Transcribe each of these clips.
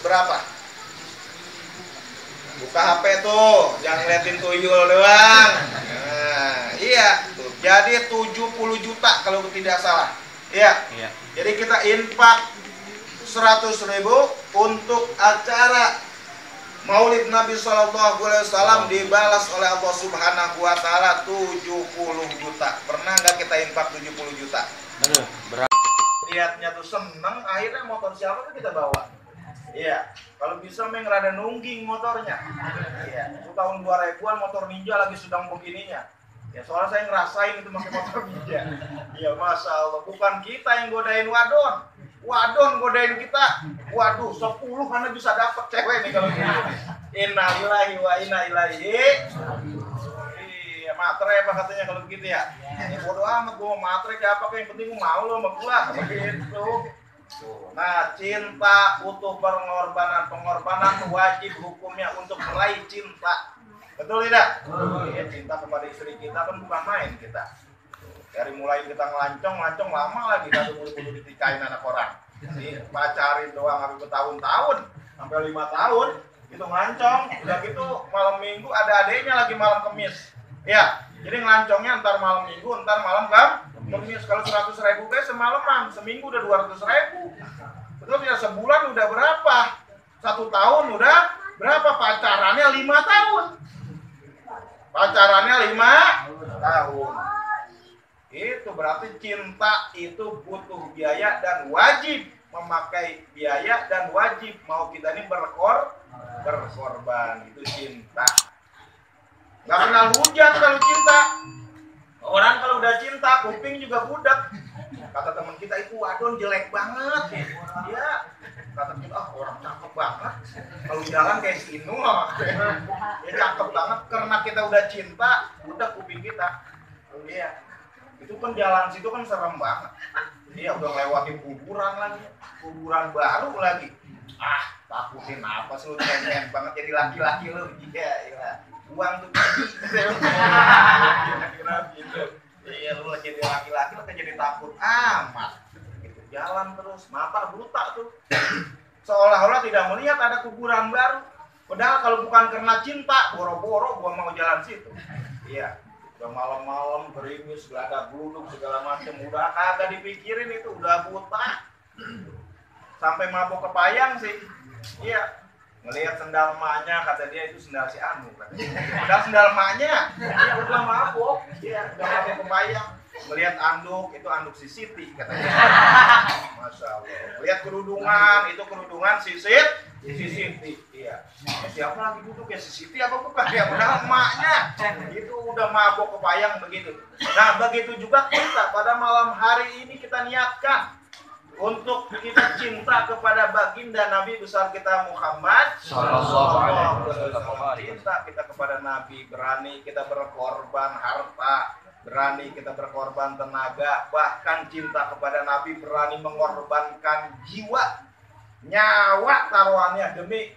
berapa? Buka HP tuh, jangan ngeliatin tuyul doang. Nah, iya, tuh. Jadi 70 juta kalau tidak salah. Iya. Iya. Jadi kita infak 100.000 untuk acara Maulid Nabi SAW dibalas oleh Allah Subhanahu wa Ta'ala 70 juta. Pernah nggak kita infak 70 juta? Aduh, berat. Lihatnya tuh seneng, akhirnya motor siapa tuh kita bawa. Iya, kalau bisa meng rada nungging motornya. Iya, itu tahun 2000-an motor Ninja lagi sedang begininya. Ya, soalnya saya ngerasain itu pakai motor Ninja. Iya, Masya Allah, bukan kita yang godain wadon. Wadon godain kita. Waduh, 10 karena bisa dapet cewek nih kalau gitu. Innalillahi wa inna ilaihi. Iya, matre apa katanya kalau begitu ya? Ini bodo amat gua mau matre kayak apa, yang penting gua mau lo sama gua begitu. Nah, cinta butuh pengorbanan wajib hukumnya untuk meraih cinta. Betul tidak? Iya, cinta kepada istri kita kan bukan main kita. Dari mulai kita ngelancong lama lagi gak buru-buru ditikahin anak orang. Jadi pacarin doang habis bertahun-tahun, sampai 5 tahun itu ngelancong. Udah gitu malam minggu ada adeknya lagi malam kemis. Ya, jadi ngelancongnya ntar malam minggu, ntar malam kemis. Kalau 100.000 guys semalaman, seminggu udah 200.000. Betul ya, sebulan udah berapa? 1 tahun udah berapa? Pacarannya 5 tahun. Pacarannya 5 tahun. Itu berarti cinta itu butuh biaya dan wajib memakai biaya dan wajib mau kita ini berkorban. Itu cinta. Nggak kenal hujan kalau cinta. Orang kalau udah cinta kuping juga budak. Kata teman kita itu wadon jelek banget. Ya, kata kita orang cakep banget. Kalau jalan kayak si Inul, ya cakep banget karena kita udah cinta, udah kuping kita. Iya. Itu kan jalan situ kan serem banget. Iya, udah ngelewatin kuburan lagi, kuburan baru lagi. Takutin apa sih lu, pengen banget jadi laki-laki lu. Iya. Uang tuh iya, lu jadi laki-laki lu kan jadi takut amat. Itu jalan terus, mata buta tuh. Seolah-olah tidak melihat ada kuburan baru. Padahal kalau bukan karena cinta, boro-boro gua mau jalan situ. Iya. Udah malam-malam gerimis, geladak gluduk segala macam, udah kagak dipikirin, itu udah buta. Sampai mabuk kepayang sih. Iya. Ngelihat sendal emaknya, kata dia itu sendal si Anu katanya. Udah sendal emaknya, dia udah mabuk. Iya, udah mabuk kepayang. Melihat anduk, itu anduk si Siti katanya. Masya Allah. Lihat kerudungan, itu kerudungan si Siti. Iya. Siapa lagi duduk ya, si Siti apa bukan? Ya benar emaknya. Itu udah mabuk kepayang begitu. Nah, begitu juga kita pada malam hari ini kita niatkan untuk kita cinta kepada baginda Nabi besar kita Muhammad Sallallahu Alaihi Wasallam. Cinta kita kepada Nabi, berani kita berkorban harta, berani kita berkorban tenaga, bahkan cinta kepada Nabi berani mengorbankan jiwa, nyawa taruhannya demi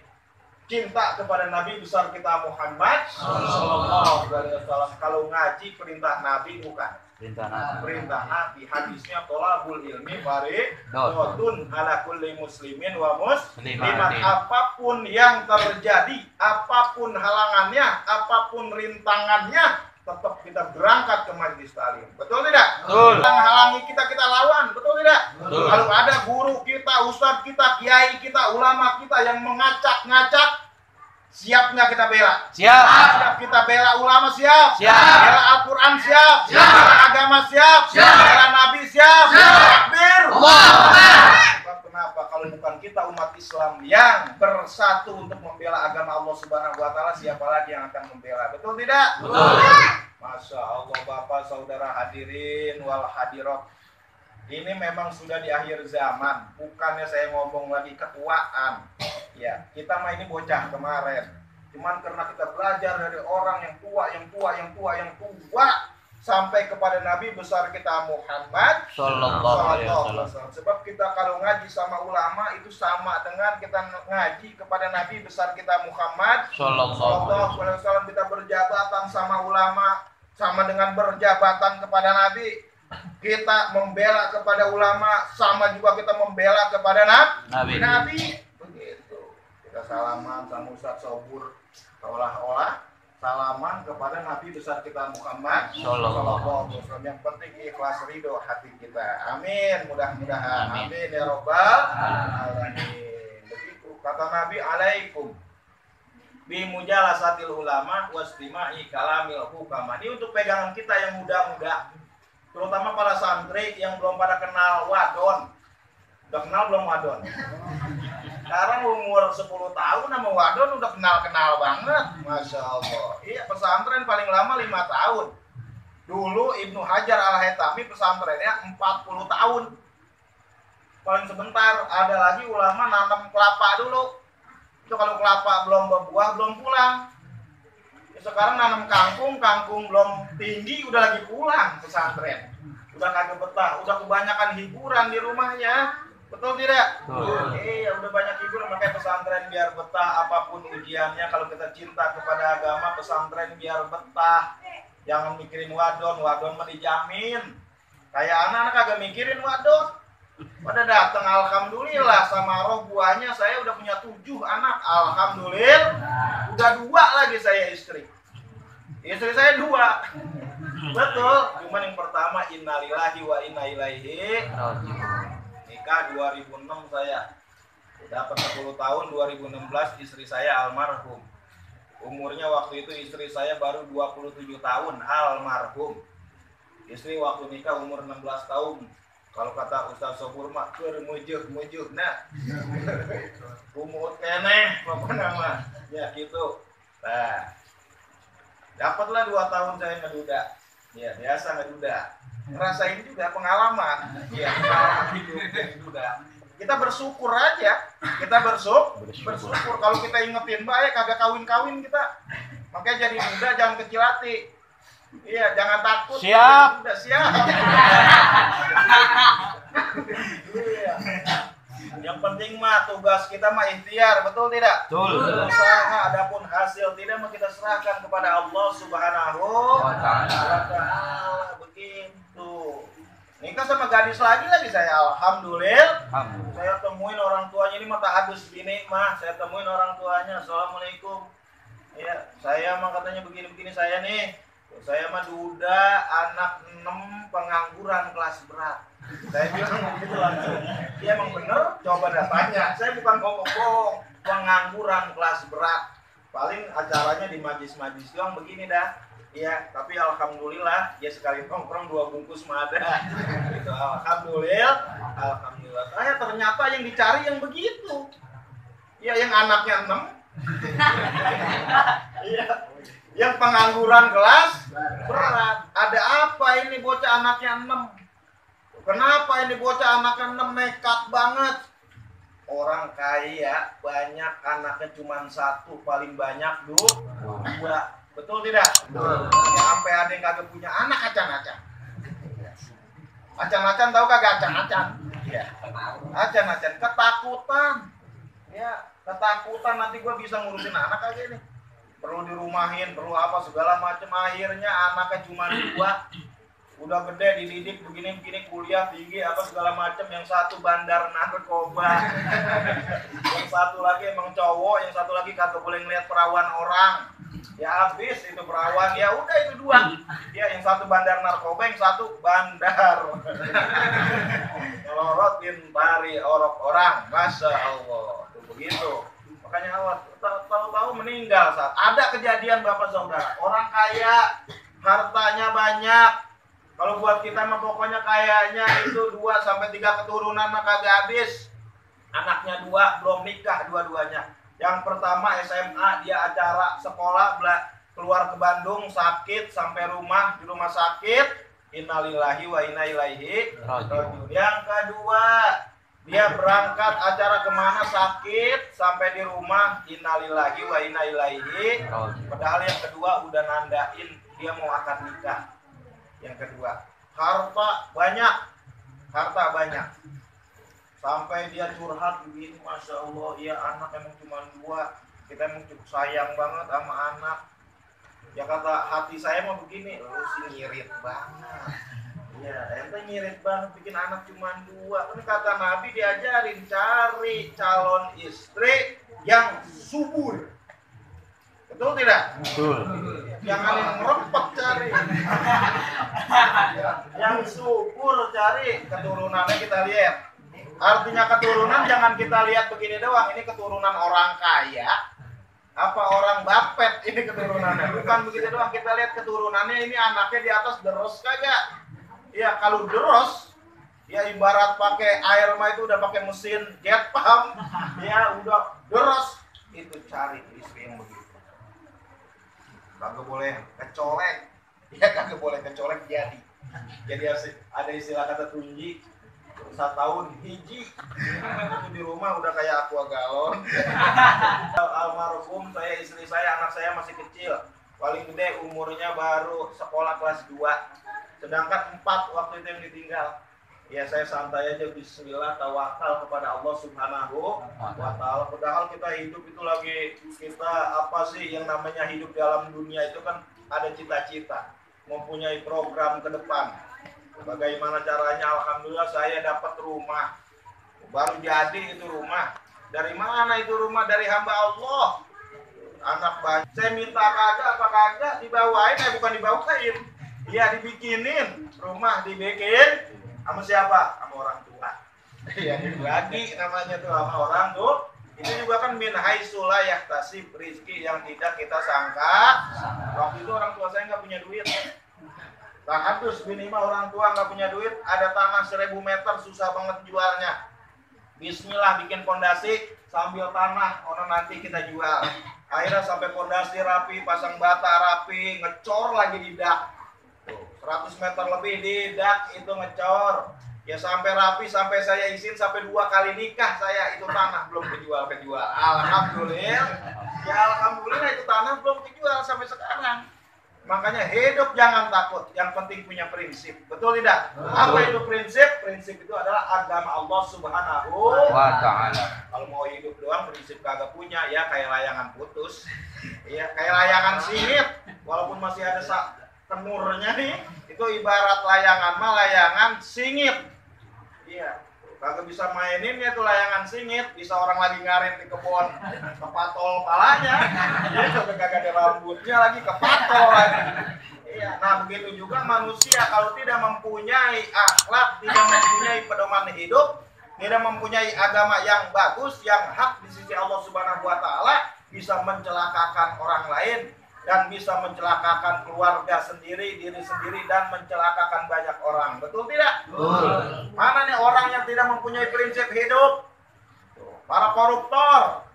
cinta kepada Nabi besar kita Muhammad Sallallahu Alaihi Wasallam. Kalau ngaji perintah Nabi bukan? Perintah Nabi, hadisnya tolabul ilmi fardhun ala kulli muslimin wa muslimat. Apapun yang terjadi, apapun halangannya, apapun rintangannya, tetap kita berangkat ke majelis taklim. Betul tidak? Betul. Yang halangi kita, kita lawan. Betul tidak? Betul. Kalau ada guru kita, ustadz kita, kiai kita, ulama kita yang mengacak-ngacak, siap nggak kita bela? Siap. Siap kita bela ulama, siap. Siap. Bela Al-Quran, siap. Siap. Bela agama, siap. Siap. Bela Nabi, siap. Takbir. Sebab kenapa? Kalau bukan kita umat Islam yang bersatu untuk membela agama Allah Subhanahu Wa Taala, siapa lagi yang akan membela? Betul tidak? Betul. Masya Allah, Bapak, Saudara hadirin wal hadirat. Ini memang sudah di akhir zaman. Bukannya saya ngomong lagi ketuaan. Ya, kita mah ini bocah kemarin. Cuman karena kita belajar dari orang yang tua, sampai kepada Nabi besar kita Muhammad Sallallahu Alaihi Wasallam. Sebab kita kalau ngaji sama ulama itu sama dengan kita ngaji kepada Nabi besar kita Muhammad Sallallahu Alaihi Wasallam. Kita berjabatan sama ulama sama dengan berjabatan kepada Nabi. Kita membela kepada ulama sama juga kita membela kepada Nabi. Begitu. salaman sama Ustaz Sobur, seolah-olah salaman kepada Nabi besar kita Muhammad Sallallahu Alaihi Wasallam. Yang penting ikhlas ridho hati kita. Amin. Mudah-mudahan. Amin ya robbal alamin. Begitu kata Nabi, alaikum bimujalasatil ulama wastima'i kalamil hukama. Ini untuk pegangan kita yang muda-muda, terutama para santri yang belum pada kenal wadon. Udah kenal belum wadon? Sekarang umur 10 tahun sama wadon udah kenal-kenal banget. Masya Allah. Iya, pesantren paling lama 5 tahun. Dulu Ibnu Hajar al-Haytami pesantrennya 40 tahun. Paling sebentar. Ada lagi ulama nanam kelapa dulu. Itu kalau kelapa belum berbuah belum pulang. Ya, sekarang nanam kangkung, kangkung belum tinggi udah lagi pulang pesantren. Udah kagak betah, udah kebanyakan hiburan di rumahnya. Betul tidak? Iya, udah banyak hiburan, makanya pesantren biar betah apapun ujiannya. Kalau kita cinta kepada agama, pesantren biar betah. Jangan mikirin wadon mah dijamin. Kayak anak-anak kagak mikirin wadon. Pada datang, alhamdulillah, sama roh buahnya saya udah punya 7 anak. Alhamdulillah, udah 2 lagi saya istri. Istri saya 2. Betul. Cuman yang pertama innalillahi wa inna ilaihi raji'un. Nikah 2006 saya. Dapat 10 tahun 2016 istri saya almarhum. Umurnya waktu itu istri saya baru 27 tahun almarhum. Istri waktu nikah umur 16 tahun. Kalau kata Ustaz Sobur mah keur mujuh nah. Umur keneh apa nama? Ya gitu. Nah. Dapatlah 2 tahun saya ngeduda. Ya, biasa ngeduda. Ngerasain juga pengalaman. Ya, pengalaman hidup juga. Kita bersyukur aja. Kita bersyukur. Kalau kita ingetin baik kagak kawin-kawin kita. Makanya jadi muda jangan kecil hati. Iya, jangan takut. Siap. Udah siap. Iya. Yang penting mah tugas kita mah ikhtiar, betul tidak? Betul. Usaha, adapun hasil tidak mah kita serahkan kepada Allah Subhanahu wa Ta'ala. Begitu. Nikah sama gadis lagi saya, alhamdulillah. Saya temuin orang tuanya, ini mah tahadus bini mah. Saya temuin orang tuanya, assalamualaikum. Ya, saya mah katanya begini-begini saya nih. Saya mah duda, anak 6, pengangguran kelas berat. Saya bilang begitu langsung. Dia emang bener, coba dah tanya. Saya bukan bohong-bohong, pengangguran kelas berat. Paling acaranya di majlis-majlis doang begini dah. Iya, tapi alhamdulillah dia sekali nongkrong 2 bungkus mah ada. Gitu, alhamdulillah. Saya ternyata yang dicari yang begitu. Iya, yang anaknya 6. Iya. Yang pengangguran kelas berat. Ada apa ini bocah anaknya 6? Kenapa ini bocah anaknya 6 nekat banget? Orang kaya banyak anaknya cuma 1, paling banyak 2. Betul tidak? Betul. Ya, sampai ada yang kagak punya anak acan-acan. Acan-acan tahu kagak acan-acan? Ya. Acan-acan ketakutan. Ya, ketakutan nanti gua bisa ngurusin anak aja nih. Perlu dirumahin, perlu apa segala macam. Akhirnya anaknya cuma 2. Udah gede dididik begini-begini, kuliah tinggi apa segala macam. Yang satu bandar narkoba. Yang satu lagi emang cowok, yang satu lagi kagak boleh ngeliat perawan orang. Ya habis itu perawan, ya udah itu 2. Ya yang satu bandar narkoba, yang satu bandar. Melorotin tari orok orang, masya Allah. Tuh begitu. Makanya awas, tahu-tahu meninggal saat ada kejadian bapak saudara. Orang kaya, hartanya banyak. Kalau buat kita mah pokoknya kayaknya itu 2-3 keturunan mah kagak habis. Anaknya 2 belum nikah dua-duanya. Yang pertama SMA, dia acara sekolah, keluar ke Bandung sakit sampai rumah, di rumah sakit. Innalillahi wa inna ilaihi raji'un. Yang kedua, dia berangkat acara kemana sakit sampai di rumah innalillahi wa inna ilaihi. Padahal yang kedua udah nandain dia mau akad nikah. Yang kedua, harta banyak. Sampai dia curhat begini, masya Allah, ya anak emang cuma 2. Kita emang cukup sayang banget sama anak. Ya kata hati saya mau begini, lu sih ngirit banget. Ya, ente ngirit banget bikin anak cuma 2. Kan kata Nabi diajarin cari calon istri yang subur. Betul tidak? Betul. Jangan yang merempet cari. Yang subur cari, keturunannya kita lihat. Artinya keturunan jangan kita lihat begini doang. Ini keturunan orang kaya, apa orang bapet ini keturunannya. Bukan begitu doang, kita lihat keturunannya ini anaknya di atas deros kagak. Ya kalau deros, ya ibarat pakai air mah itu udah pakai mesin jet pump, ya udah deros. Itu cari istri yang begitu. Kagak boleh kecolek, ya kagak boleh kecolek jadi. Jadi ada istilah kata tunji, 1 tahun hiji itu di rumah udah kayak aqua galon. Almarhum saya, istri saya, anak saya masih kecil, paling gede umurnya baru sekolah kelas 2, sedangkan 4 waktu itu yang ditinggal. Ya saya santai aja, bismillah, tawakal kepada Allah Subhanahu wa Ta'ala. Padahal kita hidup itu lagi, kita apa sih yang namanya hidup dalam dunia itu kan ada cita-cita, mempunyai program ke depan. Bagaimana caranya? Alhamdulillah saya dapat rumah, baru jadi itu rumah. Dari mana itu rumah? Dari hamba Allah. Anak banyak. Saya minta kagak apa kagak dibawain, bukan dibawain. Iya dibikinin rumah, dibikin. Sama siapa? Sama orang tua. Ya lagi namanya tuh sama orang tuh. Itu juga kan min haitsu la yahtasib, rizki yang tidak kita sangka. Waktu itu orang tua saya nggak punya duit. Tahadus minimal orang tua nggak punya duit, ada tanah 1000 meter susah banget jualnya. Bismillah bikin pondasi sambil tanah, orang nanti kita jual. Akhirnya sampai pondasi rapi, pasang bata rapi, ngecor lagi di dak. 100 meter lebih di dak itu ngecor. Ya sampai rapi, sampai saya izin, sampai 2 kali nikah saya, itu tanah belum kejual. Alhamdulillah. Ya alhamdulillah itu tanah belum kejual sampai sekarang. Makanya hidup jangan takut, yang penting punya prinsip. Betul tidak? Apa itu prinsip? Prinsip itu adalah agama Allah Subhanahu wa Ta'ala. Kalau mau hidup doang prinsip kagak punya, ya kayak layangan putus. Ya kayak layangan singit, walaupun masih ada tenurnya nih, itu ibarat layangan mah layangan singit. Iya, kagak bisa mainin ya tuh layangan singit, bisa orang lagi ngarit di kebun, kepatol palanya, ya kagak ada rambutnya lagi kepatol lagi. Iya, nah begitu juga manusia kalau tidak mempunyai akhlak, tidak mempunyai pedoman hidup, tidak mempunyai agama yang bagus, yang hak di sisi Allah Subhanahu wa Ta'ala, bisa mencelakakan orang lain dan bisa mencelakakan keluarga sendiri, diri sendiri, dan mencelakakan banyak orang. Betul tidak? Betul. Mana nih orang yang tidak mempunyai prinsip hidup? Para koruptor.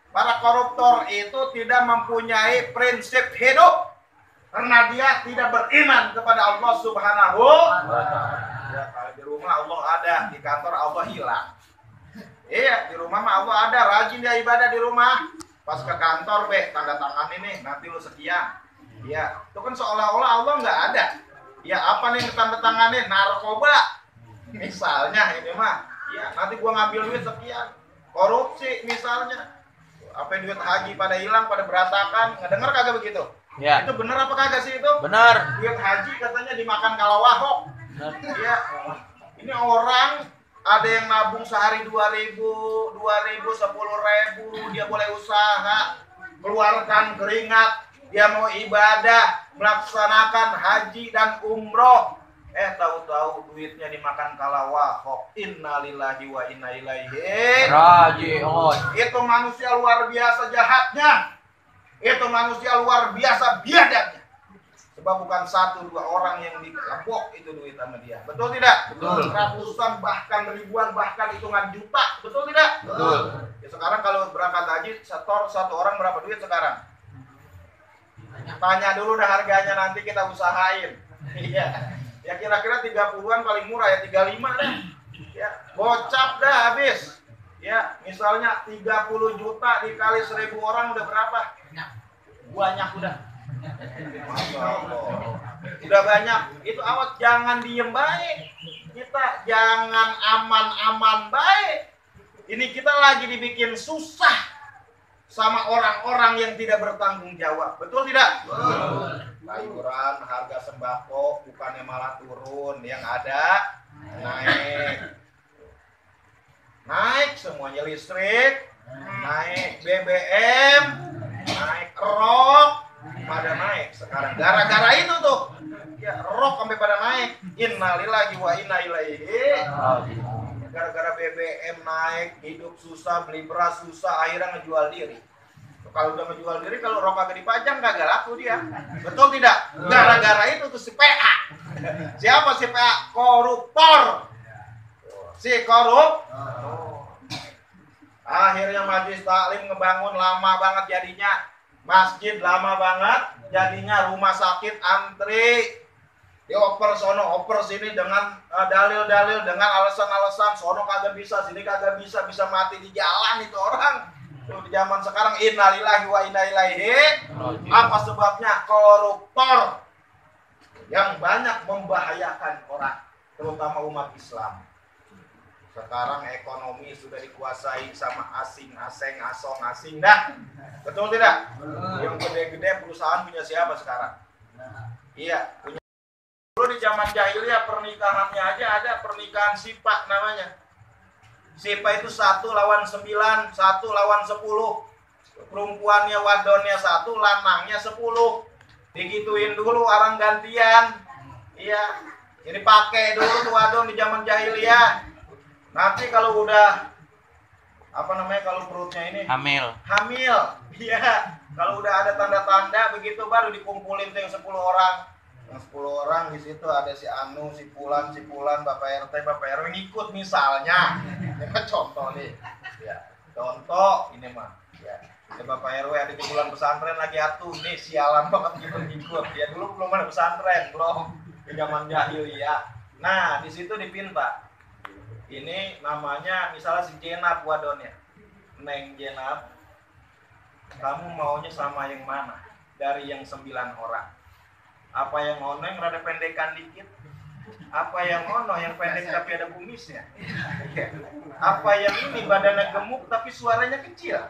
Para koruptor itu tidak mempunyai prinsip hidup karena dia tidak beriman kepada Allah Subhanahu wa Ta'ala. Ya, kalau di rumah Allah ada, di kantor Allah hilang. Iya, di rumah mah Allah ada, rajin dia ibadah di rumah. Pas ke kantor, tanda tangan ini, nanti lu sekian. Ya, itu kan seolah-olah Allah nggak ada. Ya, apa nih yang tanda tanganin? Narkoba. Misalnya ini mah, ya nanti gua ngambil duit sekian. Korupsi misalnya. Apa duit haji pada hilang, pada berantakan. Ngedenger kagak begitu? Ya. Itu bener apa kagak sih itu? Benar. Duit haji katanya dimakan kalawahok. Ya, ini orang ada yang nabung sehari 2.000, 10.000, dia boleh usaha, keluarkan keringat, dia mau ibadah, melaksanakan haji dan umroh. Tahu-tahu duitnya dimakan kalawahok. Innalillahi wa inna ilaihi raji'un. Itu manusia luar biasa jahatnya. Itu manusia luar biasa biadabnya. Sebab bukan 1-2 orang yang dikebok itu duit sama dia. Betul tidak? Betul. Ratusan bahkan ribuan bahkan hitungan juta. Betul tidak? Betul. Ya, sekarang kalau berangkat haji satu orang berapa duit sekarang? Tanya dulu dah harganya, nanti kita usahain. Iya. Ya kira-kira 30-an paling murah, ya 35 dah. Ya, gocap dah habis. Ya, misalnya 30 juta dikali 1.000 orang udah berapa? Banyak udah. Masya Allah. Udah banyak. Itu awas, jangan diem baik. Kita jangan aman-aman baik. Ini kita lagi dibikin susah sama orang-orang yang tidak bertanggung jawab. Betul tidak? Betul. Iuran, harga sembako bukannya malah turun, yang ada naik. Naik semuanya, listrik naik BBM, naik rok, pada naik sekarang. Gara-gara itu tuh, ya rok sampai pada naik. Innalillahi wa inna ilaihi. Gara-gara BBM naik, hidup susah, beli beras susah, akhirnya ngejual diri. Kalau udah ngejual diri, kalau rok kagak dipajang kagak laku dia. Betul tidak? Gara-gara itu tuh si PA. Siapa si PA? Koruptor. Si korup. Akhirnya majelis taklim ngebangun lama banget jadinya. Masjid lama banget jadinya, rumah sakit antri. Dioper sono, oper sini dengan dalil-dalil, dengan alasan-alasan. Sono kagak bisa, sini kagak bisa mati di jalan itu orang. Tuh, di zaman sekarang innalillahi wa inna ilaihi. Apa sebabnya? Koruptor yang banyak membahayakan orang, terutama umat Islam. Sekarang ekonomi sudah dikuasai sama asing dah. Betul tidak? Yang gede-gede perusahaan punya siapa sekarang? Iya, punya. Dulu di zaman jahiliyah pernikahannya aja ada pernikahan sipa namanya. Sipa itu 1 lawan 9, 1 lawan 10. Perempuannya wadonnya 1, lanangnya 10. Digituin dulu orang gantian. Iya, jadi pakai dulu tuh wadon di zaman jahiliyah. Nanti kalau udah kalau perutnya ini hamil. Iya, kalau udah ada tanda-tanda begitu baru dikumpulin tuh yang 10 orang. Yang 10 orang di situ ada si Anu, si Pulan, Bapak RT, Bapak RW ngikut misalnya. Ini kan contoh nih. Ya, contoh ini mah. Ya, Bapak RW ada di bulan pesantren lagi atuh. Nih sialan banget ngikut. Ya dulu belum ada pesantren, belum. Di zaman jahiliyah. Nah, di situ dipinta. Ini namanya misalnya si Jenab wadonnya. Neng Jenab, kamu maunya sama yang mana? Dari yang 9 orang. Apa yang ono yang rada pendekan dikit? Apa yang ono yang pendek tapi ada kumisnya? Apa yang ini badannya gemuk tapi suaranya kecil?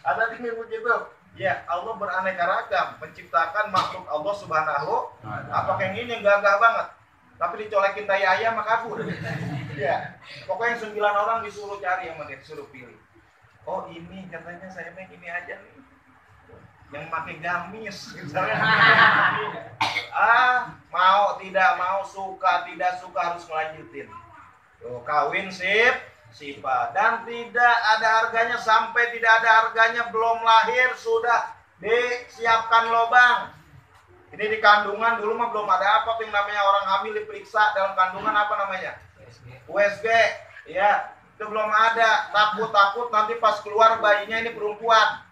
Ada tinggi begitu. Ya, Allah beraneka ragam menciptakan makhluk Allah Subhanahu. Apakah yang ini gagah banget? Tapi dicolekin tai ayam maka kabur. Ya, pokoknya 9 orang disuruh cari sama dia, disuruh pilih. Oh ini katanya saya pengen ini aja nih. Yang pakai gamis misalnya. Mau tidak mau, suka tidak suka harus melanjutin. Tuh, kawin sipa dan tidak ada harganya sampai tidak ada harganya, belum lahir sudah disiapkan lobang. Ini di kandungan dulu mah belum ada apa yang namanya orang hamil diperiksa dalam kandungan apa namanya? USG. Ya, itu belum ada. Takut nanti pas keluar bayinya ini perempuan.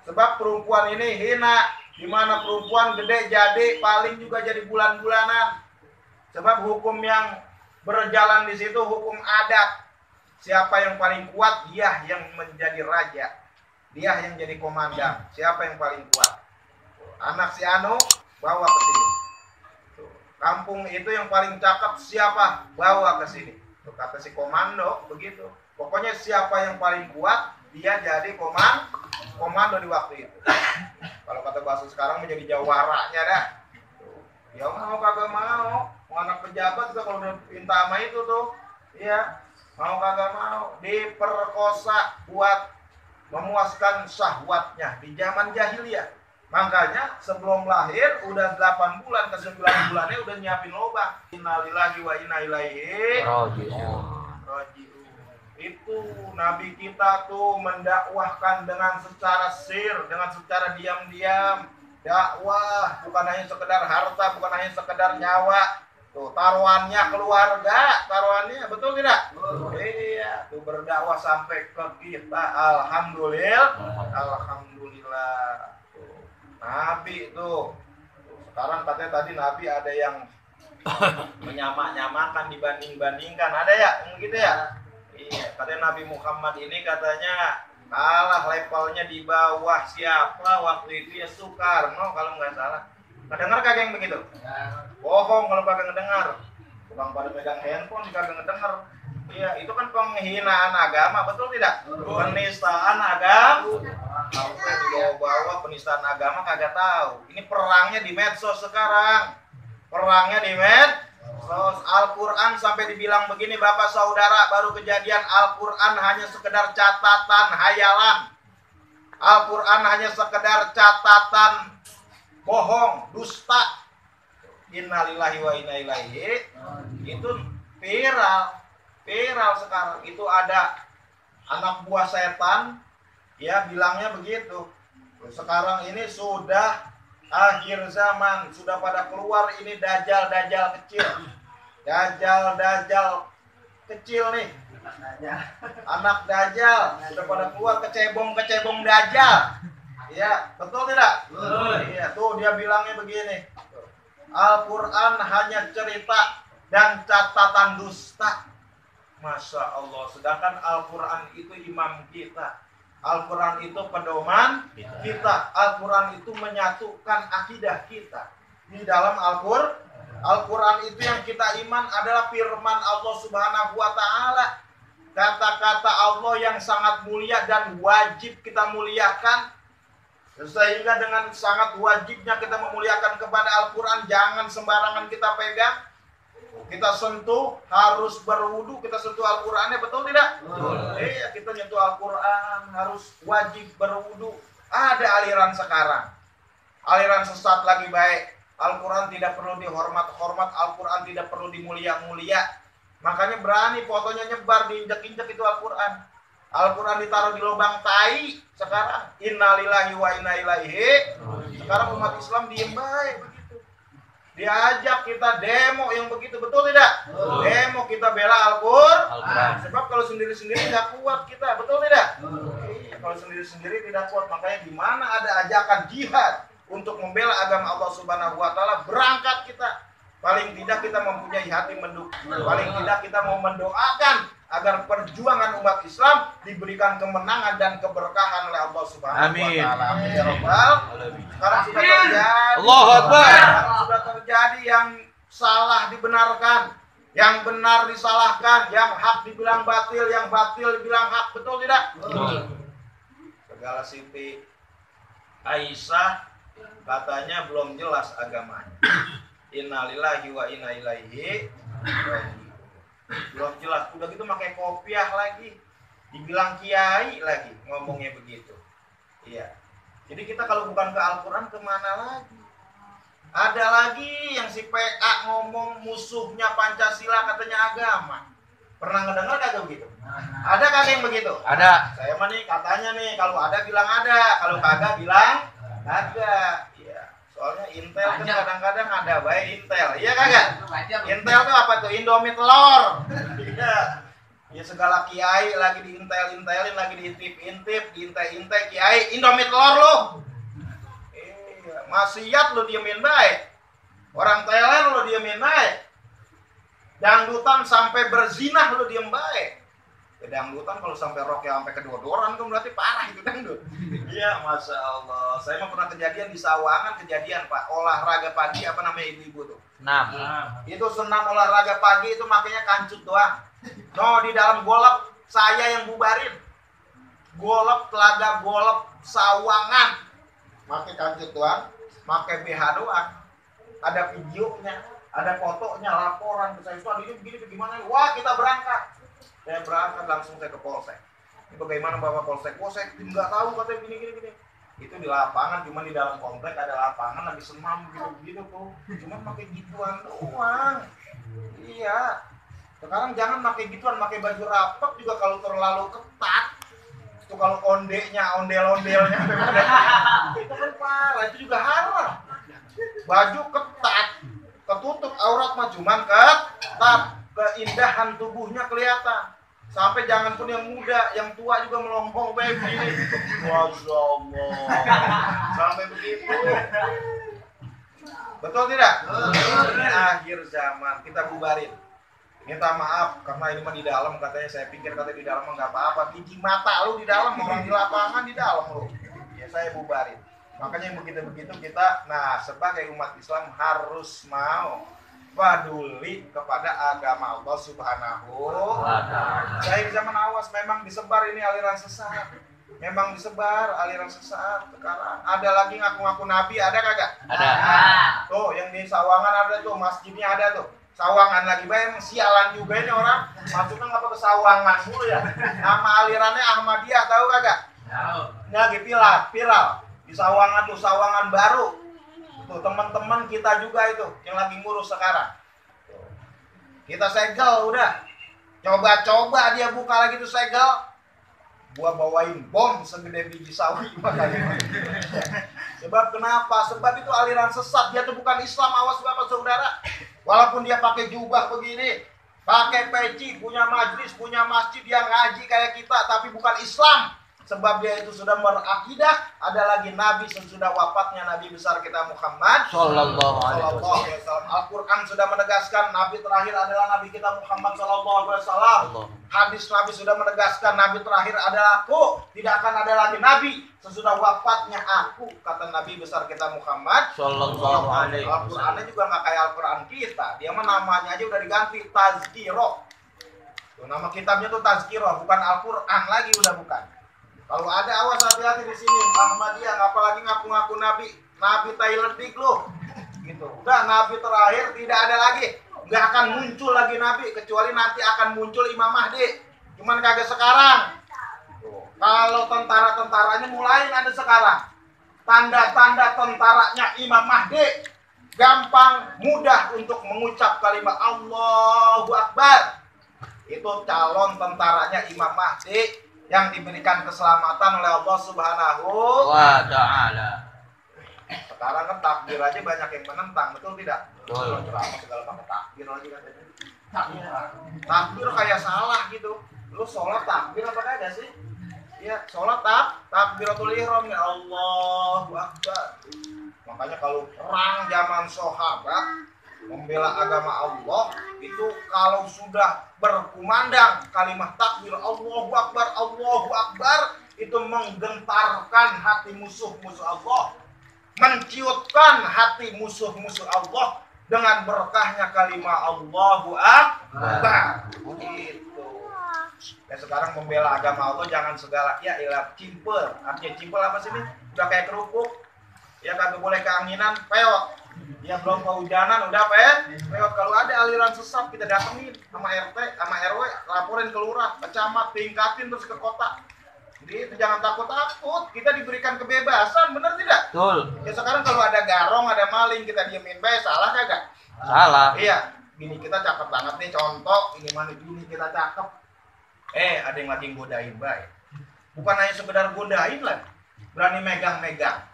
Sebab perempuan ini hina, di mana perempuan gede jadi paling juga jadi bulan-bulanan. Sebab hukum yang berjalan di situ hukum adat. Siapa yang paling kuat, dia yang menjadi raja. Dia yang jadi komandan. Siapa yang paling kuat? Anak si Anu bawa ke sini. Kampung itu yang paling cakep siapa? Bawa ke sini. Tuh, kata si komando begitu. Pokoknya siapa yang paling kuat, dia jadi komando di waktu itu. Kalau kata bahasa sekarang menjadi jawaranya dah. Ya mau kagak mau anak pejabat juga kalau udah minta sama itu tuh, iya mau kagak mau diperkosa buat memuaskan syahwatnya di zaman jahiliyah. Makanya sebelum lahir udah 8 bulan ke 9 bulannya udah nyiapin lobang. Innalillahi wa inna ilaihi raji'un. Itu Nabi kita tuh mendakwahkan dengan secara sir, dengan secara diam-diam. Dakwah bukan hanya sekedar harta, bukan hanya sekedar nyawa. Tuh taruhannya keluarga, taruhannya betul tidak? Iya, tuh berdakwah sampai ke kita. Alhamdulillah. Tuh, Nabi tuh. Sekarang katanya tadi Nabi ada yang menyamak-nyamakan, dibanding-bandingkan. Ada ya? Gitu ya? Iya, katanya Nabi Muhammad ini katanya kalah levelnya di bawah siapa waktu itu ya Soekarno kalau nggak salah. Ngedengar kagak yang begitu? Bohong kalau kagak ngedengar. Tukang pada pegang handphone kagak ngedengar. Iya, itu kan penghinaan agama, betul tidak? Penistaan agama. Tahu bawa penistaan agama kagak tahu. Ini perangnya di medsos sekarang. Perangnya di medsos. Terus Al-Quran sampai dibilang begini Bapak Saudara, baru kejadian Al-Quran hanya sekedar catatan hayalan. Al-Quran hanya sekedar catatan bohong, dusta. Innalillahi wa inna ilaihi. Itu viral sekarang. Itu ada anak buah setan, ya bilangnya begitu. Sekarang ini sudah akhir zaman, sudah pada keluar ini dajjal kecil. Dajjal kecil nih. Anak dajjal sudah pada keluar, kecebong dajjal. Iya, betul tidak? Iya, tuh dia bilangnya begini. Al-Quran hanya cerita dan catatan dusta. Masya Allah. Sedangkan Al-Quran itu imam kita. Al-Quran itu pedoman kita. Al-Quran itu menyatukan akidah kita. Di dalam Al-Quran itu yang kita iman adalah firman Allah Subhanahu wa Ta'ala. Kata-kata Allah yang sangat mulia dan wajib kita muliakan. Sehingga dengan sangat wajibnya kita memuliakan kepada Al-Quran, jangan sembarangan kita pegang. Kita sentuh, harus berwudu, kita sentuh Al-Qurannya, betul tidak? Iya, kita nyentuh Al-Quran, harus wajib berwudu. Ada aliran sekarang, aliran sesat lagi baik. Al-Quran tidak perlu dihormat-hormat, Al-Quran tidak perlu dimulia-mulia. Makanya berani fotonya nyebar, diinjak-injak itu Al-Quran. Al-Quran ditaruh di lubang tai sekarang. Innalillahi wa inna ilaihi. Sekarang umat Islam diem baik begitu. Diajak kita demo yang begitu, betul tidak? Demo kita bela Al-Quran. Sebab kalau sendiri-sendiri tidak kuat kita, betul tidak? Kalau sendiri-sendiri tidak kuat, makanya di mana ada ajakan jihad untuk membela agama Allah Subhanahu wa Ta'ala, berangkat kita. Paling tidak kita mempunyai hati mendukung. Paling tidak kita mau mendoakan agar perjuangan umat Islam diberikan kemenangan dan keberkahan oleh Allah Subhanahu wa Ta'ala. Amin ya Rabbal. Sekarang sudah terjadi. Allahu Akbar. Sekarang sudah terjadi yang salah dibenarkan, yang benar disalahkan, yang hak dibilang batil, yang batil dibilang hak. Betul tidak? Betul. Segala Siti Aisyah katanya belum jelas agamanya. Innalillahi wa inna ilaihi raji'un. Belum jelas, udah gitu pakai kopiah lagi, dibilang kiai lagi, ngomongnya begitu. Iya. Jadi kita kalau bukan ke Al-Quran kemana lagi? Ada lagi yang si PA ngomong musuhnya Pancasila katanya agama. Pernah ngedengar kagak begitu? Ada kagak yang begitu? Ada. Saya mah nih katanya nih, kalau ada bilang ada, kalau kagak bilang kagak. Iya. Soalnya Intel kan kadang-kadang ada baik Intel, iya kagak? Intel tuh apa tuh? Indomie telur. Iya. Ya segala kiai lagi diintel-intelin, lagi diintip-intip, diintai-intai kiai, Indomie telur lu. Iya, maksiat lu diemin baik. Orang Thailand lu diemin baik. Dangdutan sampai berzinah lu diem baik. Dangdutan kalau sampai roknya sampai kedodoran kan berarti parah itu dangdut. Iya, Masya Allah. Saya mah pernah kejadian di Sawangan, kejadian Pak, olahraga pagi apa namanya ibu-ibu tuh? Senam. Itu senam olahraga pagi itu makanya kancut doang. No, di dalam golep saya yang bubarin. Golep Telaga Golep Sawangan. Pakai kancut doang, pakai BH doang. Ada videonya, ada fotonya, laporan ke saya. Soal ini begini bagaimana? Wah, kita berangkat. Saya berangkat langsung saya ke polsek. Ini bagaimana Bapak polsek? Polsek nggak tahu katanya gini. Itu di lapangan, cuma di dalam komplek ada lapangan lagi senam gitu tuh. Cuma pakai gituan doang. Iya. Sekarang jangan pakai gituan, pakai baju rapat juga kalau terlalu ketat. Itu kalau ondel-ondelnya itu kan parah, itu juga haram. Baju ketat, ketutup aurat mah cuman ketat. Keindahan tubuhnya kelihatan. Sampai jangan pun yang muda, yang tua juga melompat kayak begini. Masya Allah. Sampai begitu. Betul tidak? Ini akhir zaman, kita bubarin. Minta maaf karena ini mah di dalam katanya, saya pikir katanya di dalam nggak apa-apa. Biji mata lu di dalam, orang di lapangan di dalam lu. Ya saya bubarin. Makanya yang begitu-begitu kita, nah sebagai umat Islam harus mau peduli kepada agama Allah Subhanahu wa Ta'ala. Saya di zaman awas memang disebar ini aliran sesat. Memang disebar aliran sesat. Sekarang ada lagi ngaku-ngaku nabi, ada kagak? Ada. Tuh yang di Sawangan ada tuh, masjidnya ada tuh. Sawangan lagi bayang sialan juga ini orang. Masuknya ngapa ke Sawangan mulu ya? Nama alirannya Ahmadiyah, tahu kagak? Tahu. Ini lagi viral di Sawangan tuh, Sawangan baru. Tuh teman-teman kita juga itu yang lagi ngurus sekarang. Kita segel udah. Coba-coba dia buka lagi tuh segel. Gua bawain bom segede biji sawi makanya. Sebab kenapa? Sebab itu aliran sesat, dia tuh bukan Islam, awas Bapak Saudara. Walaupun dia pakai jubah begini, pakai peci, punya majlis, punya masjid, dia ngaji kayak kita, tapi bukan Islam. Sebab dia itu sudah berakidah, ada lagi Nabi sesudah wafatnya Nabi besar kita Muhammad Sallallahu alaihi wasallam. Al-Quran sudah menegaskan Nabi terakhir adalah Nabi kita Muhammad Sallallahu alaihi wasallam. Hadis Nabi sudah menegaskan Nabi terakhir adalah aku, tidak akan ada lagi Nabi sesudah wafatnya aku, kata Nabi besar kita Muhammad Sallallahu alaihi wasallam. Al-Qurannya juga nggak kayak Al-Quran kita, dia mah namanya aja udah diganti Tazkiroh. Tuh, nama kitabnya tuh Tazkiroh, bukan Al-Quran lagi, udah bukan. Kalau ada, awas hati-hati di sini. Ahmadiyah apalagi ngaku-ngaku Nabi Thailand dik lu. Gitu. Udah Nabi terakhir tidak ada lagi. Nggak akan muncul lagi Nabi kecuali nanti akan muncul Imam Mahdi. Cuman kagak sekarang. Kalau tentara-tentaranya mulai ada sekarang. Tanda-tanda tentaranya Imam Mahdi gampang, mudah untuk mengucap kalimat Allahu Akbar. Itu calon tentaranya Imam Mahdi yang diberikan keselamatan oleh Allah Subhanahu wa ta'ala. Sekarang kan takbir aja banyak yang menentang, betul tidak? Betul. Drama segala pakai takbir lagi katanya. Takbir kayak salah gitu. Lu sholat takbir apa kagak sih? Ya, sholat takbiratul ihram, ya Allahu Akbar. Makanya kalau perang zaman sahabat membela agama Allah itu kalau sudah berkumandang kalimat takbir Allahu Akbar itu menggentarkan hati musuh-musuh Allah, menciutkan hati musuh-musuh Allah dengan berkahnya kalimat Allahu Akbar. Gitu. Dan sekarang membela agama Allah jangan segala ya ilah cimpel. Artinya cimpel apa sih ini? Udah kayak kerupuk. Ya kagak boleh keanginan, peot. Ya belum kehujanan udah peot. Kalau ada aliran sesat kita datengin sama RT, sama RW, laporin ke lurah, ke camat, tingkatin terus ke kota. Jadi jangan takut-takut, kita diberikan kebebasan, bener tidak? Betul. Ya sekarang kalau ada garong, ada maling, kita diemin baik, salah kagak? Salah. Iya, gini kita cakep banget nih, contoh ini mana gini kita cakep. Ada yang lagi godain baik. Bukan hanya sekedar godain lagi, berani megang-megang.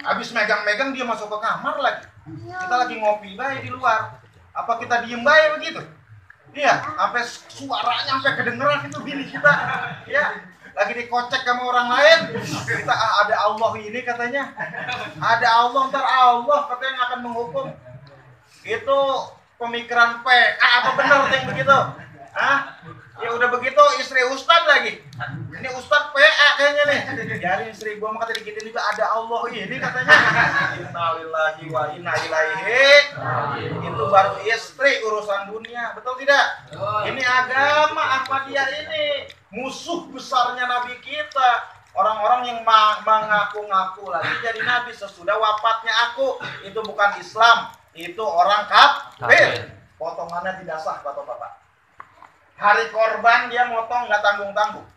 Habis megang-megang dia masuk ke kamar lagi. Kita lagi ngopi baik di luar. Apa kita diem baik begitu? Iya, sampai suaranya sampai kedengeran itu bini kita. Ya, lagi dikocek sama orang lain. Kita ada Allah ini katanya. Ada Allah, ntar Allah katanya yang akan menghukum. Itu pemikiran PA apa benar yang begitu? Ya udah begitu istri Ustadz lagi. Ini Ustadz PA kayaknya nih. Jadi istri gua mah kata dikitin juga ada Allah ini katanya. Innalillahi wa inna ilaihi. Itu baru istri urusan dunia, betul tidak? Ini agama Ahmadiyah ini musuh besarnya Nabi kita. Orang-orang yang mengaku-ngaku lagi jadi Nabi sesudah wafatnya aku. Itu bukan Islam, itu orang kafir. Potongannya tidak sah Bapak-bapak. Hari korban dia motong nggak tanggung-tanggung.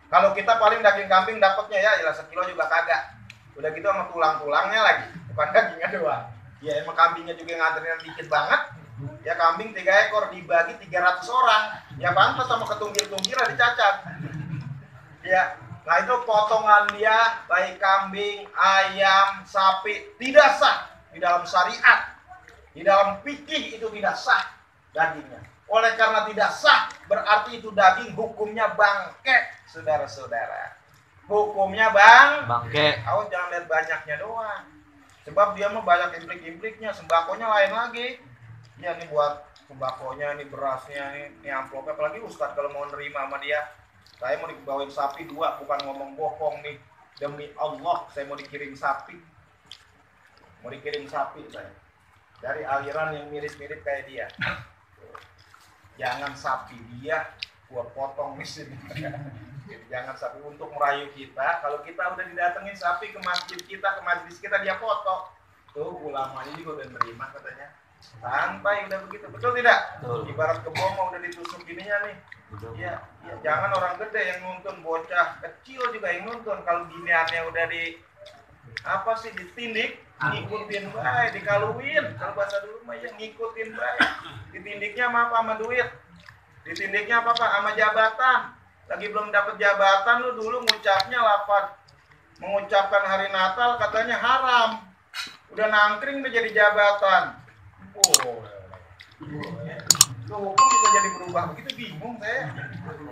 Kalau kita paling daging kambing dapatnya ya ilah sekilo juga kagak. Udah gitu sama tulang-tulangnya lagi, bukan dagingnya doang. Ya emang kambingnya juga nganterin dikit banget. Ya kambing 3 ekor dibagi 300 orang. Ya pantas sama ketunggir-tunggirnya dicacat. Ya, nah itu potongan dia baik kambing, ayam, sapi tidak sah di dalam syariat. Di dalam fikih itu tidak sah dagingnya. Oleh karena tidak sah, berarti itu daging hukumnya bangke, saudara-saudara. Hukumnya bangke. Awas jangan lihat banyaknya doang. Sebab dia mah banyak implik-impliknya, sembakonya lain lagi. Ya nih buat sembakonya, nih berasnya, nih amplopnya. Apalagi Ustadz kalau mau nerima sama dia. Saya mau dibawain sapi 2, bukan ngomong bohong nih. Demi Allah, saya mau dikirim sapi. Mau dikirim sapi saya. Dari aliran yang mirip-mirip kayak dia. Jangan sapi dia gua potong di sini. Jangan sapi untuk merayu kita. Kalau kita udah didatengin sapi ke masjid kita, ke majlis kita dia foto. Tuh ulama ini juga udah nerima katanya. Santai udah begitu, betul tidak? Betul. Ibarat kebom mau udah ditusuk gininya nih. Betul. Iya, ya, jangan orang gede yang nuntun, bocah kecil juga yang nuntun. Kalau giniannya udah di apa sih ditindik, ngikutin baik, dikaluin. Kalau bahasa dulu mah ya ngikutin baik. Ditindiknya apa sama duit? Ditindiknya apa sama jabatan? Lagi belum dapat jabatan lu dulu ngucapnya lapan. Mengucapkan hari Natal katanya haram. Udah nangkring udah jadi jabatan. Oh. Hukum bisa jadi berubah begitu, bingung saya.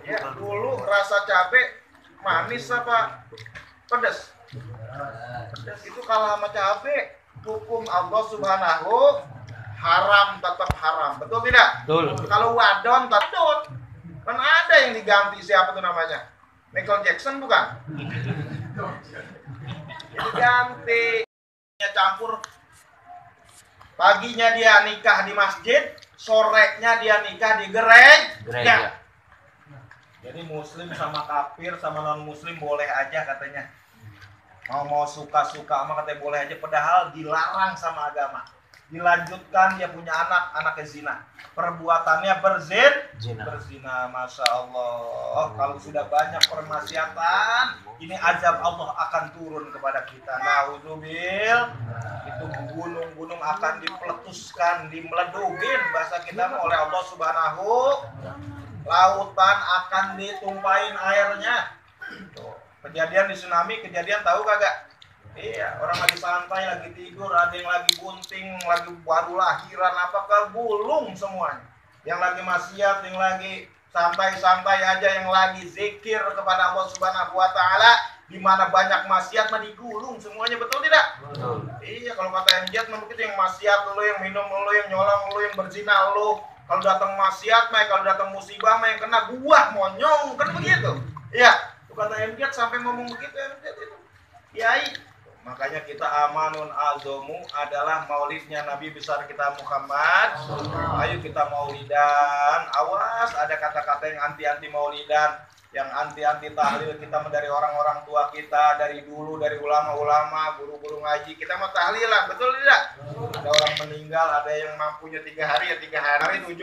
Ya, dulu rasa cabai manis apa pedas? Pedas itu kalah sama cabai. Hukum Allah Subhanahu haram tetap haram. Betul tidak? Betul. Kalau wadon wadon. Kan ada yang diganti, siapa tuh namanya? Michael Jackson bukan? Jadi ganti. Campur. Paginya dia nikah di masjid, sorenya dia nikah di gereja. Jadi muslim sama kafir sama non muslim boleh aja katanya. Mau suka-suka sama katanya boleh aja, padahal dilarang sama agama. Dilanjutkan dia punya anaknya zina. Perbuatannya berzina. Masya Allah. Kalau sudah banyak permaksiatan, ini azab Allah akan turun kepada kita. Nauzubil. Itu gunung-gunung akan dipeletuskan, dimeledugin bahasa kita oleh Allah Subhanahu. Lautan akan ditumpahin airnya. Tuh. Kejadian di tsunami, kejadian tahu kagak? Iya, orang lagi santai, lagi tidur, ada yang lagi bunting, lagi baru lahiran, apakah gulung semuanya. Yang lagi maksiat, yang lagi santai-santai aja, yang lagi zikir kepada Allah Subhanahu wa Ta'ala, di mana banyak maksiat mah digulung semuanya, betul tidak? Betul. Iya, kalau kata MJ mah begitu, yang maksiat lu, yang minum lu, yang nyolong lu, yang berzina lu. Kalau datang maksiat mah, kalau datang musibah mah yang kena buah monyong, kan begitu. Iya, kata MJ sampai ngomong begitu MJ itu. Kiai. Makanya kita amanun azomu adalah maulidnya Nabi besar kita Muhammad. Ayo kita maulidan. Awas ada kata-kata yang anti-anti maulidan, yang anti-anti tahlil kita dari orang-orang tua kita dari dulu, dari ulama-ulama, guru-guru ngaji. Kita mau tahlilan, betul tidak? Ada orang meninggal, ada yang mampunya 3 hari ya 3 hari, 7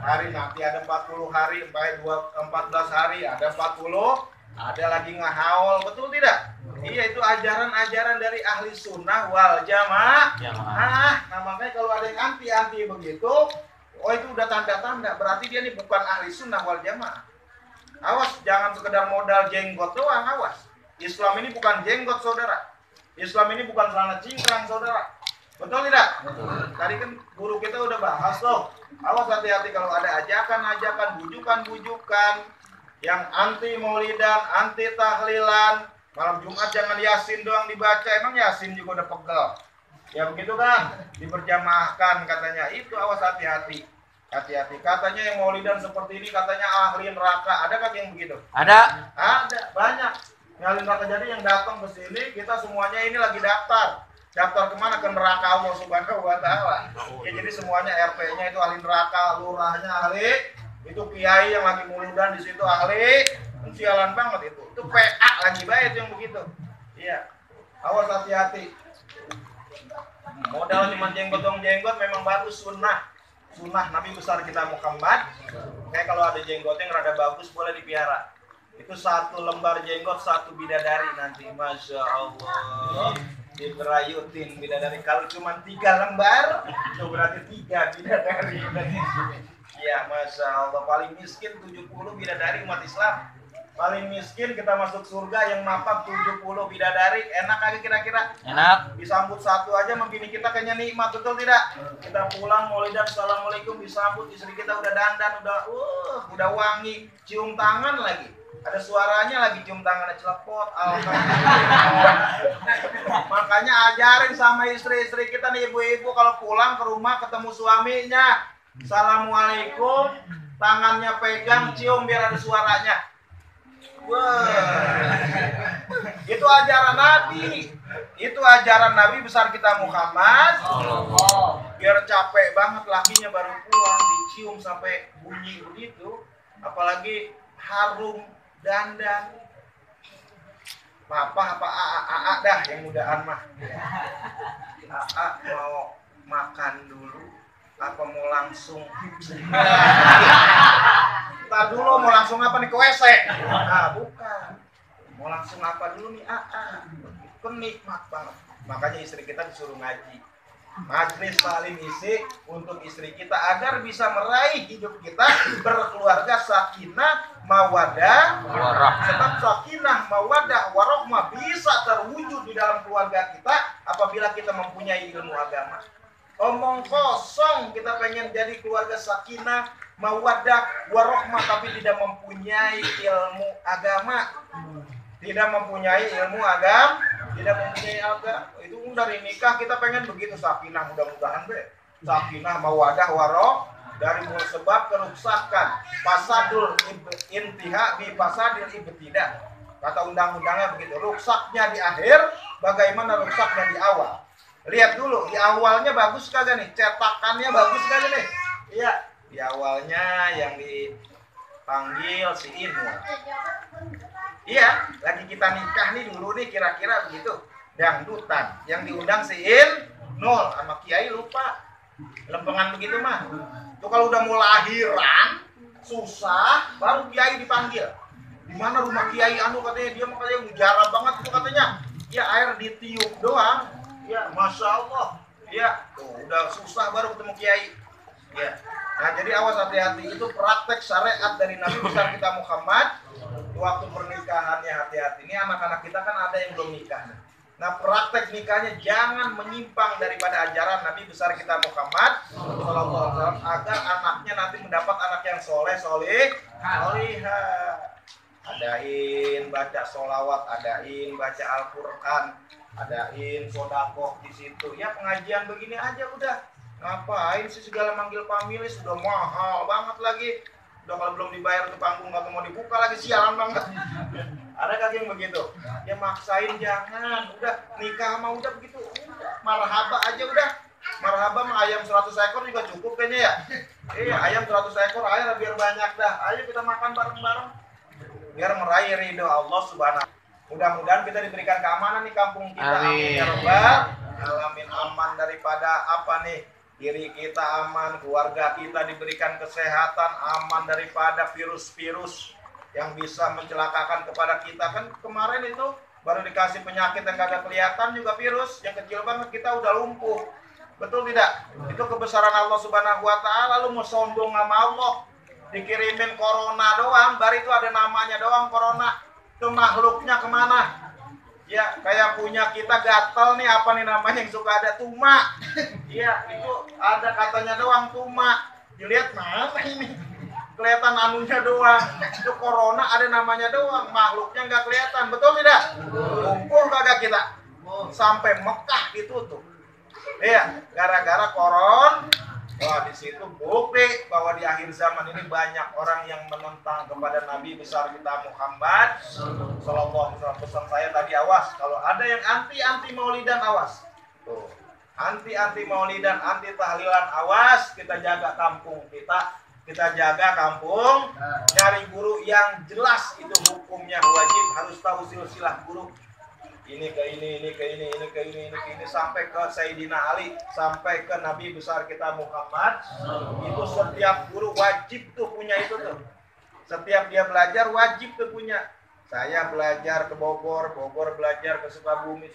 hari, nanti ada 40 hari, 14 hari, ada 40. Ada lagi ngahaul, betul tidak? Iya, itu ajaran-ajaran dari ahli sunnah wal jamaah. Nah, makanya kalau ada yang anti-anti begitu, oh itu udah tanda-tanda, berarti dia ini bukan ahli sunnah wal jamaah. Awas, jangan sekedar modal jenggot doang, awas. Islam ini bukan jenggot, saudara. Islam ini bukan celana cingkrang, saudara. Betul tidak? Tadi kan guru kita udah bahas loh. Awas, hati-hati kalau ada ajakan-ajakan, bujukan-bujukan yang anti maulidan, anti tahlilan. Malam Jumat jangan Yasin doang dibaca, emang Yasin juga udah pegel. Ya begitu kan, diberjamaahkan katanya. Itu awas, hati-hati. Hati-hati. Katanya yang maulidan seperti ini katanya ahli neraka. Ada kagak yang begitu? Ada. Ada, banyak. Yang ahli neraka, jadi yang datang ke sini kita semuanya ini lagi daftar. Daftar kemana? Ke neraka Allah Subhanahu wa Ta'ala. Ya, jadi semuanya RT-nya itu ahli neraka, lurahnya ahli, itu kiai yang lagi maulidan di situ ahli. Sialan banget itu. Itu PA lagi baik yang begitu. Iya. Awas, hati-hati. Modal cuma jenggot memang bagus, sunnah. Sunnah Nabi besar kita Muhammad. Kayak kalau ada jenggot yang rada bagus boleh dipiara. Itu 1 lembar jenggot 1 bidadari nanti, masya Allah. Diberayutin bidadari. Kalau cuma 3 lembar, itu berarti 3 bidadari. Iya, masya Allah. Paling miskin 70 bidadari umat Islam. Paling miskin kita masuk surga yang mapak 70 bidadari. Enak kali kira-kira? Enak. Disambut satu aja membini kita kayaknya nikmat, betul tidak? Kita pulang maulidan, assalamualaikum, disambut istri kita udah dandan, udah wangi, cium tangan lagi. Ada suaranya lagi, cium tangannya celepot. Alhamdulillah. Makanya ajarin sama istri-istri kita nih, ibu-ibu kalau pulang ke rumah ketemu suaminya, assalamualaikum, tangannya pegang, cium biar ada suaranya. Wah, itu ajaran Nabi. Itu ajaran Nabi besar kita Muhammad. Biar capek banget lakinya baru pulang dicium sampai bunyi begitu. Apalagi harum dandan. Papa apa AA dah yang mudaan mah. AA mau makan dulu. apa mau langsung? Ntar dulu mau langsung apa nih, ke WC? Nah, bukan. Mau langsung apa dulu nih? Itu nikmat banget. Makanya istri kita disuruh ngaji. Majlis saling isi untuk istri kita agar bisa meraih hidup kita berkeluarga sakinah, mawadah, sebab sakinah, mawadah, warohmah bisa terwujud di dalam keluarga kita apabila kita mempunyai ilmu agama. Omong kosong kita pengen jadi keluarga sakinah, mawadah, warohmah tapi tidak mempunyai ilmu agama. Tidak mempunyai ilmu agama, tidak mempunyai agama. Itu dari nikah kita pengen begitu, sakinah, mudah-mudahan sakinah, mawadah, waroh dari sebab kerusakan fasadul intiha bi fasadil ibtidah. Kata undang-undangnya begitu, rusaknya di akhir bagaimana rusaknya di awal. Lihat dulu di awalnya bagus kagak nih, cetakannya bagus kagak nih. Iya, di awalnya yang dipanggil si Inul. Iya, lagi kita nikah nih dulu nih kira-kira begitu. Dangdutan, yang diundang si Inul sama Kiai lupa. Lempengan begitu mah. Tuh kalau udah mau lahiran susah baru Kiai dipanggil. Di mana rumah Kiai anu katanya, dia mau katanya mujarab banget tuh katanya. Ya air ditiup doang. Ya, Masya Allah. Ya, tuh udah susah baru ketemu Kiai. Ya. Nah, jadi awas, hati-hati, itu praktek syariat dari Nabi besar kita Muhammad. Waktu pernikahannya hati-hati. Ini anak-anak kita kan ada yang belum nikah. Nah, praktek nikahnya jangan menyimpang daripada ajaran Nabi besar kita Muhammad SAW, agar anaknya nanti mendapat anak yang solehah. Adain baca sholawat, adain baca Al-Quran, adain sodakoh di situ. Ya pengajian begini aja udah. Ngapain sih segala manggil pamili, sudah mahal banget lagi. Udah kalau belum dibayar ke panggung nggak mau dibuka lagi, sialan banget. Ada kaki yang begitu? Ya maksain jangan. Udah nikah sama udah begitu. Udah marhaba aja udah. Marhaba mah ayam 100 ekor juga cukup kayaknya ya. Iya, ayam 100 ekor air biar banyak dah. Ayo kita makan bareng-bareng. Biar meraih ridho Allah Subhanahu. Mudah-mudahan kita diberikan keamanan di kampung kita. Amin ya rabbal alamin. Aman daripada apa nih? Diri kita aman, keluarga kita diberikan kesehatan, aman daripada virus-virus yang bisa mencelakakan kepada kita. Kan kemarin itu baru dikasih penyakit yang gak ada kelihatan juga virus, yang kecil banget kita udah lumpuh. Betul tidak? Itu kebesaran Allah Subhanahu wa ta'ala. Lu mau sombong sama Allah, dikirimin corona doang, baru itu ada namanya doang corona. Itu makhluknya kemana? Ya, kayak punya kita gatel nih, apa nih namanya yang suka ada tuma. Iya, itu ada katanya doang tuma. Dilihat mana ini? Kelihatan anunya doang. Itu corona ada namanya doang, makhluknya nggak kelihatan. Betul tidak? Kumpul kagak kita? Sampai Mekah ditutup. Iya, gara-gara koron. Wah, di situ bukti bahwa di akhir zaman ini banyak orang yang menentang kepada Nabi besar kita Muhammad Sallallahu Alaihi Wasallam. Pesan saya tadi, awas kalau ada yang anti maulidan, awas. Tuh, anti maulidan, anti tahlilan, awas. Kita jaga kampung kita jaga kampung. Cari guru yang jelas itu hukumnya, wajib harus tahu silsilah guru. Ini ke ini sampai ke Sayyidina Ali, sampai ke Nabi besar kita Muhammad. Itu setiap guru wajib tuh punya itu tuh. Setiap dia belajar wajib tuh punya. Saya belajar ke Bogor belajar ke Sukabumi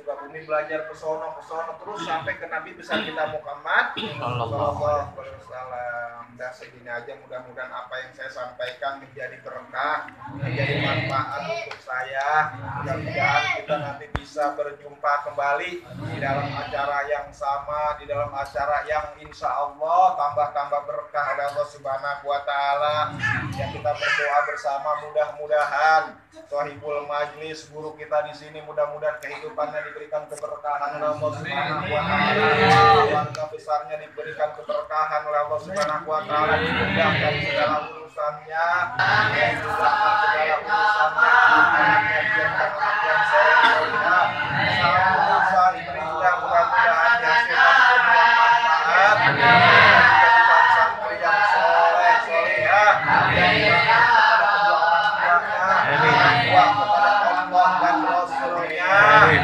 belajar ke sono, terus sampai ke Nabi besar kita Muhammad sallallahu alaihi wasallam. Dah segini aja, mudah-mudahan apa yang saya sampaikan menjadi berkah, menjadi manfaat untuk saya. Mudah-mudahan kita nanti bisa berjumpa kembali di dalam acara yang sama, di dalam acara yang insya Allah tambah berkah oleh Allah Subhanahu wa ta'ala. Yang kita berdoa bersama, mudah-mudahan sahibul majlis guru kita di sini mudah-mudahan kehidupannya diberikan keberkahan oleh Allah Subhanahu wa taala. Keluarga besarnya diberikan keberkahan oleh Allah Subhanahu wa taala, dimudahkan segala urusannya, dimudahkan segala urusannya, anaknya biarkan anak yang soleh, segala urusan diberikan mudah-mudahan yang sehat dan bermanfaat, dijadikan santri yang soleh solehah, wa kepada Allah dan Rasulnya. Amin.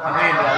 Amin ya